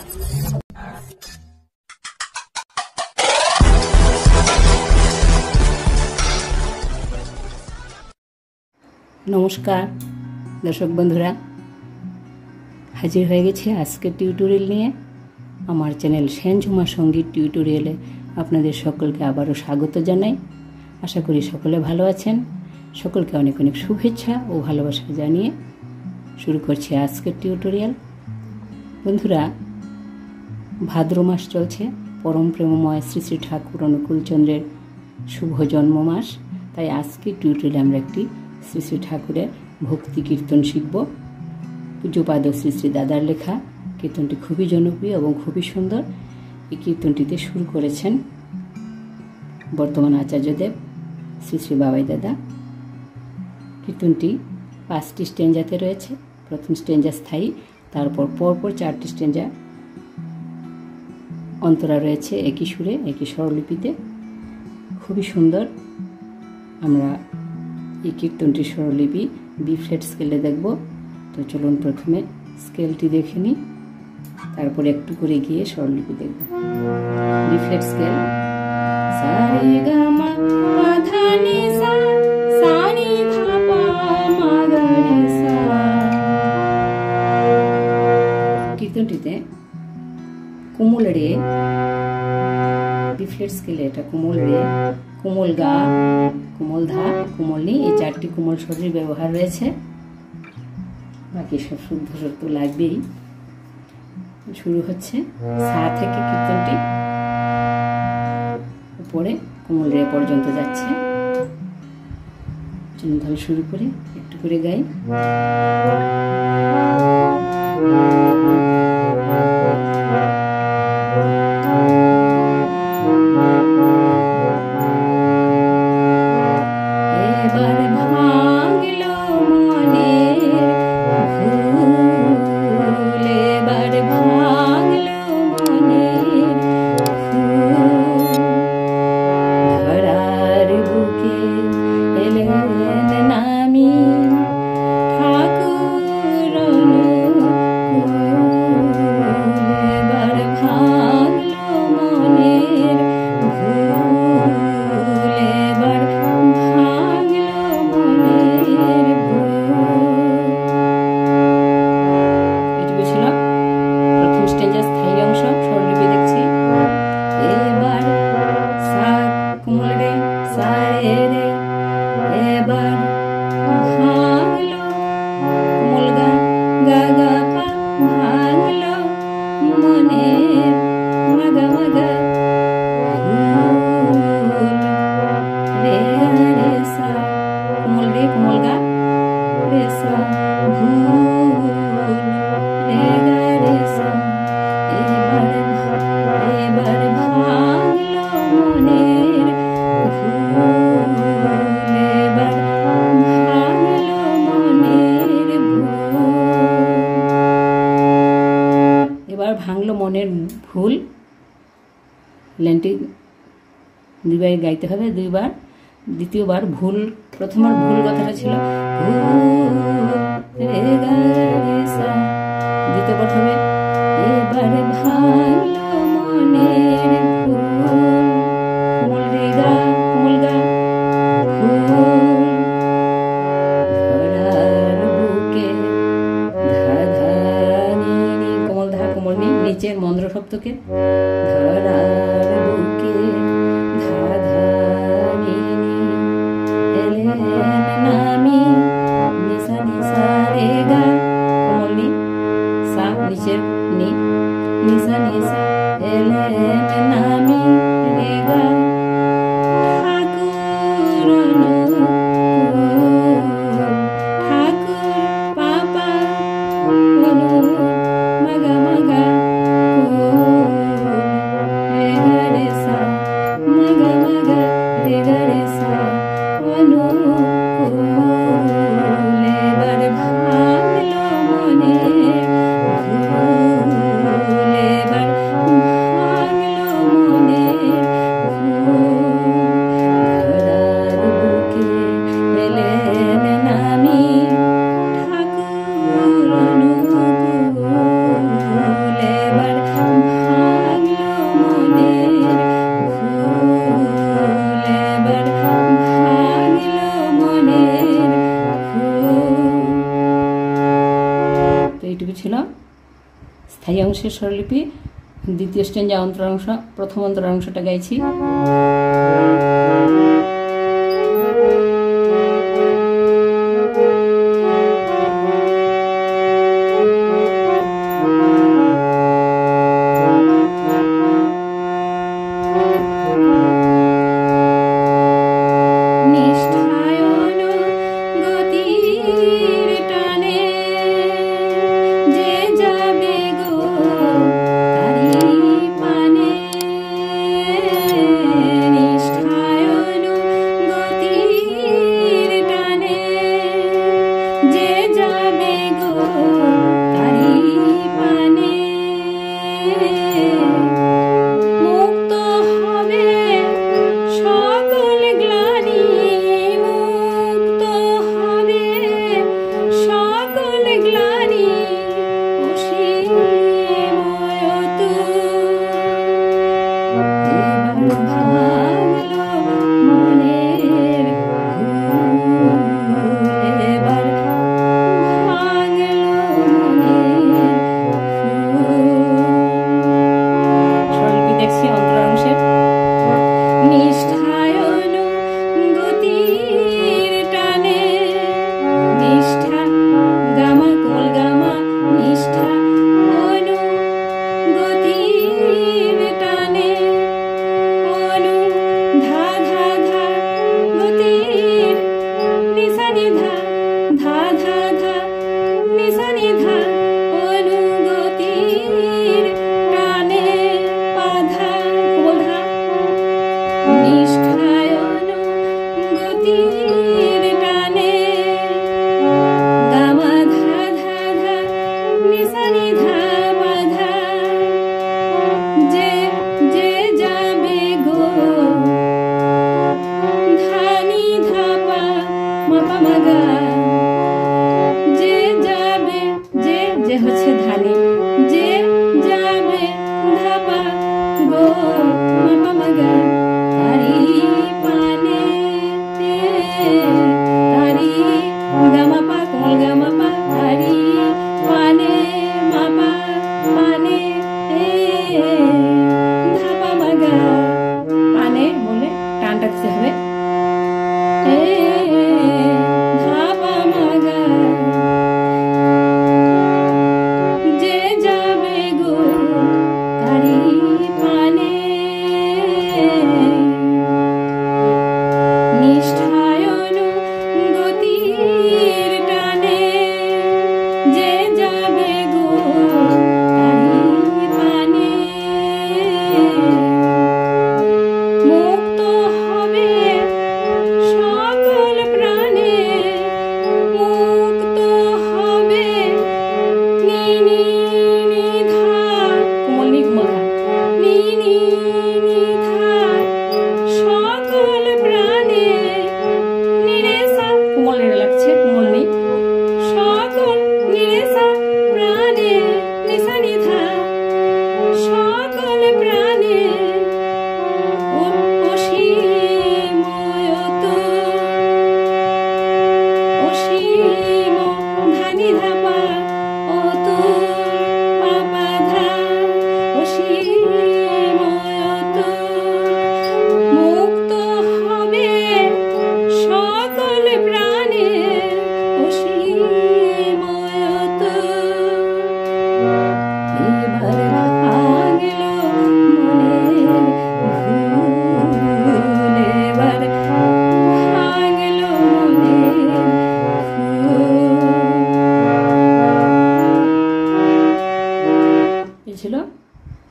নমস্কার দর্শক বন্ধুরা, হাজির হয়ে গেছি আজকের টিউটোরিয়াল নিয়ে। আমার চ্যানেল সেনঝুমা সঙ্গীত টিউটোরিয়ালে আপনাদের সকলকে আবারও স্বাগত জানাই। আশা করি সকলে ভালো আছেন। সকলকে অনেক অনেক শুভেচ্ছা ও ভালোবাসা জানিয়ে শুরু করছি আজকের টিউটোরিয়াল। বন্ধুরা, ভাদ্র মাস চলছে, পরম প্রেমময় শ্রী শ্রী ঠাকুর অনুকূলচন্দ্রের শুভ জন্ম মাস। তাই আজকের টিউটোরিয়ালে আমরা একটি শ্রী শ্রী ঠাকুরের ভক্তি কীর্তন শিখব। পূজ্যপাদ শ্রী শ্রী দাদার লেখা কীর্তনটি খুবই জনপ্রিয় এবং খুবই সুন্দর। এই কীর্তনটিতে সুর করেছেন বর্তমান আচার্যদেব শ্রী শ্রী বাবাই দাদা। কীর্তনটি 5টি স্ট্যাঞ্জাতে রয়েছে। প্রথম স্ট্যাঞ্জা স্থায়ী, তারপর পরপর 4টি স্ট্যাঞ্জা অন্তরা রয়েছে একই সুরে, একই স্বরলিপিতে। খুবই সুন্দর। আমরা এই কীর্তনটির স্বরলিপি বি ফ্ল্যাট স্কেলে দেখব। তো চলুন প্রথমে স্কেলটি দেখে নিই, তারপরে একটু করে গিয়ে স্বরলিপি দেখব। বি ফ্ল্যাট স্কেল, সা রে গা মা পা ধা নি সা, সা নি ধা পা মা গা রে সা। কীর্তনটিতে কোমল রে, বি ফ্ল্যাট স্কেলে এটা কোমল রে, কোমল গা, কোমল ধা, কোমল নি, এই 4টি কোমল স্বরের ব্যবহার রয়েছে। বাকি সব শুদ্ধ স্বর তো লাগবেই। শুরু হচ্ছে সা থেকে কীর্তনটি উপরে কোমল রে পর্যন্ত যাচ্ছে। চলুন তাহলে শুরু করে একটু করে গাই। ভাঙলো মনের ভুল, লাইনটি দুইবার গাইতে হবে, দুইবার। দ্বিতীয়বার ভুল, প্রথমবার ভুল কথাটা ছিল দ্বিতীয়বার হবে এবারে ভাঙলো মনের ভুল, কোমল রে গা, কোমল গা, নিচের মন্দ্র শব্দকে ধরার বুকে ধা ধা নি নি, এলেন নামি নিসা নিসা রে গা, কোমল নি, সা নিচের নি, নিসা নিসা, এলেন নামি রে গা, ঠাকুর ঠাকুর পাপা অনু মগা মগা, বুকে হাই অংশের স্বরলিপি, দ্বিতীয় স্ট্যাঞ্জা অন্তরাংশ, প্রথম অন্তরাংশটা গাইছি।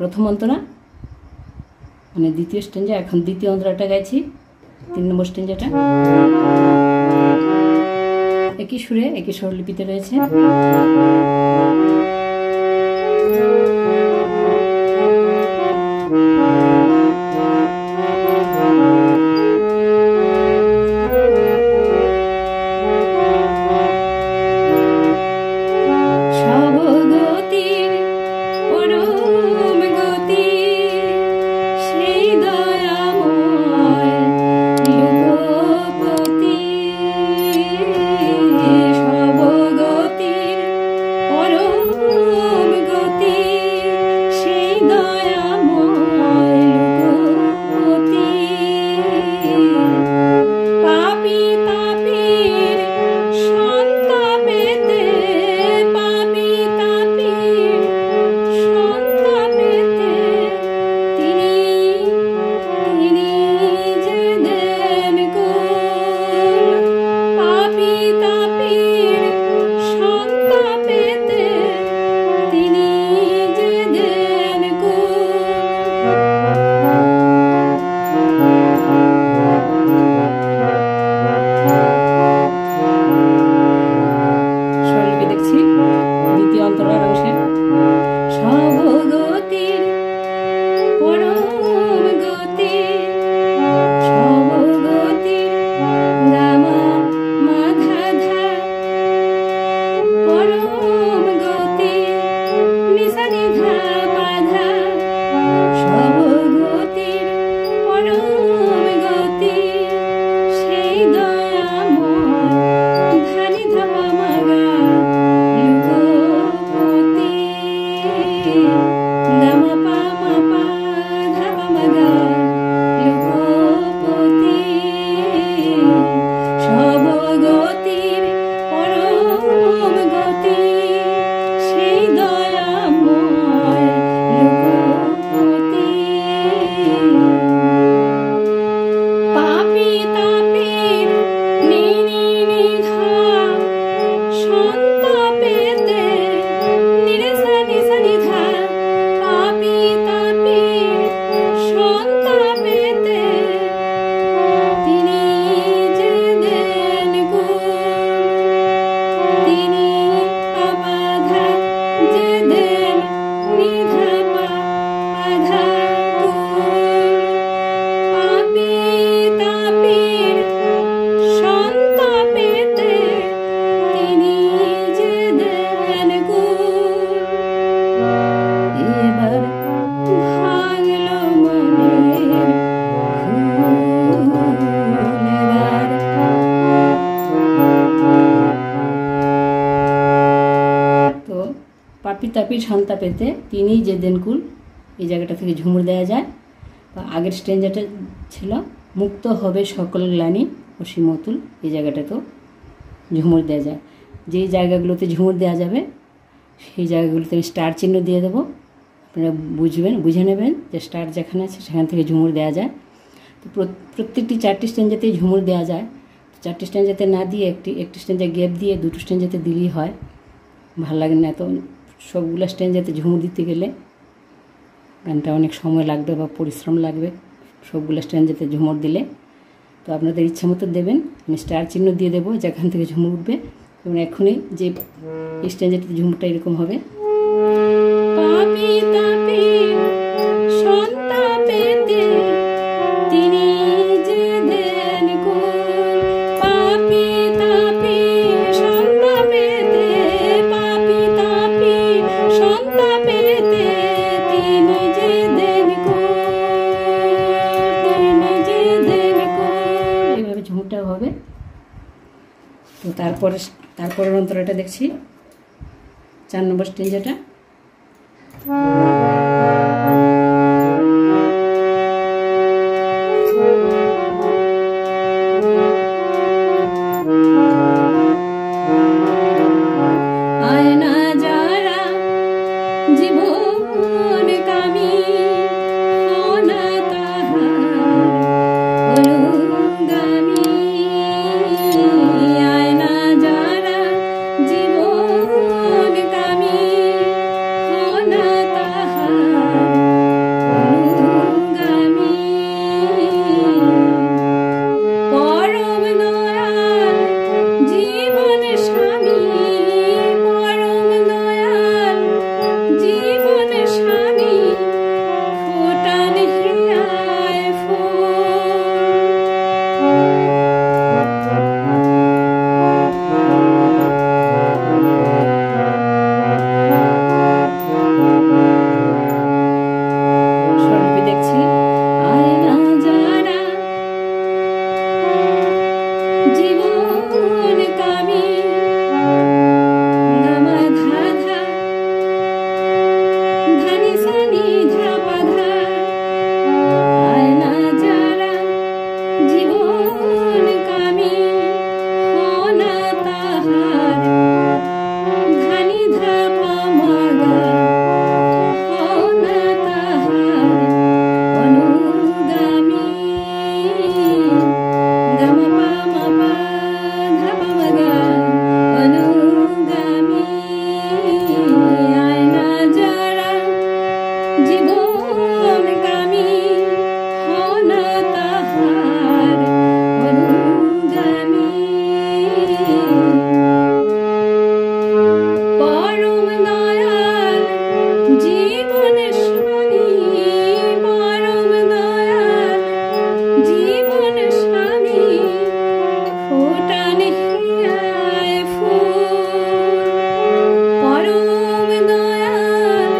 প্রথম অন্তরা মানে দ্বিতীয় স্ট্যাঞ্জা। এখন দ্বিতীয় অন্তরাটা গাইছি, 3 নম্বর স্ট্যাঞ্জাটা একই সুরে একই স্বরলিপিতে রয়েছে। পাপি তাপির শান্তা পেতে তিনি যে দেনকুল, এই জায়গাটা থেকে ঝুমুর দেওয়া যায়। বা আগের স্ট্যান্ডারটা ছিল মুক্ত হবে সকল গ্লানি অসীম অতুল, এই জায়গাটাতেও ঝুমুর দেওয়া যায়। যেই জায়গাগুলোতে ঝুমুর দেওয়া যাবে সেই জায়গাগুলোতে আমি স্টার চিহ্ন দিয়ে দেবো। আপনারা বুঝে নেবেন যে স্টার যেখানে আছে সেখান থেকে ঝুমুর দেওয়া যায়। তো প্রত্যেকটি 4টি স্ট্যান্ডাতেই ঝুমুর দেওয়া যায়। 4টি স্ট্যান্ডাতে না দিয়ে একটি স্ট্যান্ডে গ্যাপ দিয়ে 2টো স্ট্যান্ডাতে দিলেই হয়, ভালো লাগে না। তো সবগুলো স্ট্যান্ডাতে ঝুমুর দিতে গেলে গানটা অনেক সময় লাগবে বা পরিশ্রম লাগবে সবগুলো স্ট্যান্ডাতে ঝুমুর দিলে। তো আপনাদের ইচ্ছা মতো দেবেন। আমি স্টার চিহ্ন দিয়ে দেবো যেখান থেকে ঝুমুর উঠবে। এবং এখনই যে স্ট্যান্ডাতে ঝুমুরটা এরকম হবে, পাপি তাপি শান্তা পেতে তিনি যে দেন কুল, পাপি তাপি শান্তা পেতে, পাপি তাপি শান্তা পেতে তিনি যে দেন কুল, তিনি যে দেন কুল। এইভাবে ঝুমুরটাও হবে। তো তারপরের অন্তরাটা দেখছি 4 নম্বর স্ট্যান্ডাটা। আয়না যারা জীবন কামী হনা তাহার অনুগামী, আয়না যারা জীবন কামী হনা তাহার অনুগামী, পরম দয়াল জীবন স্বামী, পরম দয়াল জীবন স্বামী, ফোটান হিয়ায় ফুল। স্বরলিপি দেখছি, আয়না যারা জীবন কামী গামা ধাধা ধানি সানি ধাপা ধা, আয়না যারা জীবন কামী হনা তাহার ধানি ধাপা মাগা হনা তাহার অনুগামী, গামা পা মা পা ধাপা মাগা অনুগামী, আয়না যারা জীবন কামী হনা তাহার অনুগামী, পরম দয়াল জীবন স্বামী, পরম দয়াল জীবন স্বামী, ফোটান হিয়ায় ফুল, পরম দয়াল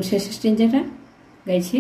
একদম শেষ স্ট্রেঞ্জাটা গাইছি।